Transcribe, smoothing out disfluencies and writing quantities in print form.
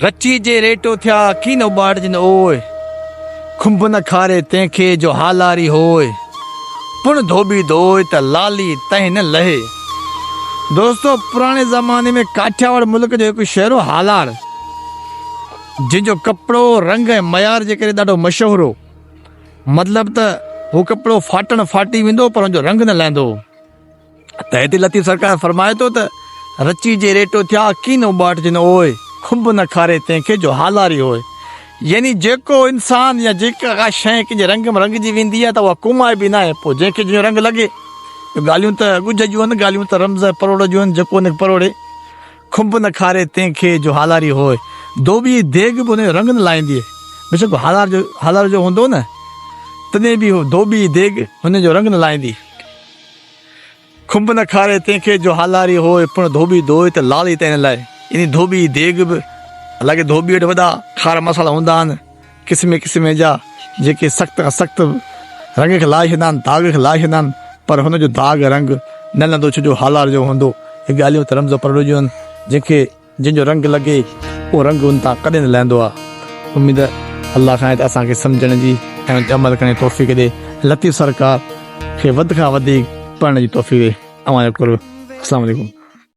रची जे रेटो थिया की न बाड़जन ओए, खुंभ न खारे तंहिंखे जो हालारी होए, पुण धोबी धोए त लाली तंहिं न लहे। दोस्तों, पुराने ज़माने में काठियावाड़ मुल्क जो हिकु शहर हो हालार, जंहिंजो कपिड़ो रंग ऐं मयार जे करे ॾाढो मशहूरु हो। मतिलबु त हू कपिड़ो फाटी वेंदो पर हुनजो रंग न लहंदो। त हिते लतीफ़ सरकार फरमाए थो त रची जे रेटो थिया की न बाटजन ओए, खुंभ न खारे तंहिंखे जो हालारी होए। यानी जेको इंसान या जेका का शइ कंहिंजे रंग में रंगजी वेंदी आहे त उहा कुमाए बि न आहे। पोइ जंहिंखे जो रंग लॻे, ॻाल्हियूं त ॻुझ जूं आहिनि, ॻाल्हियूं त रमज़ परोड़ जूं आहिनि, जेको न परोड़े। खुंभ न खारे तंहिंखे जो हालारी होए, धोबी देग बि हुनजो रंग न लाहींदी आहे। बेशक हालार जो हूंदो न, तॾहिं बि हू धोबी देग हुनजो रंग न लाहींदी। खुंभ न खारे तंहिंखे जो हालारी होए, पुण धोबी धोए त लाली तंहिं न लाहे। यानी धोबी देग बि, हालांकि धोबी वटि वॾा खार मसाला हूंदा आहिनि क़िस्म क़िस्म जा, जेके सख़्तु खां सख़्तु रंग खे लाहे छॾंदा आहिनि, दाग खे लाहे छॾंदा आहिनि, पर हुनजो दाग रंग न लहंदो, छो जो हालार जो हूंदो। हे ॻाल्हियूं त रमज़ परोड़ जूं आहिनि, जंहिंजो रंग लॻे उहो रंग हुन तां कॾहिं न लहंदो आहे। उमेद अलाह खां असांखे सम्झण जी ऐं उन ते अमल करण जी तौफ़ीक़ ॾे। लतीफ़ सरकार खे वधि खां वधीक पढ़ण जी तौफ़ीक़ ॾे। अस्सलाम वालेकुम।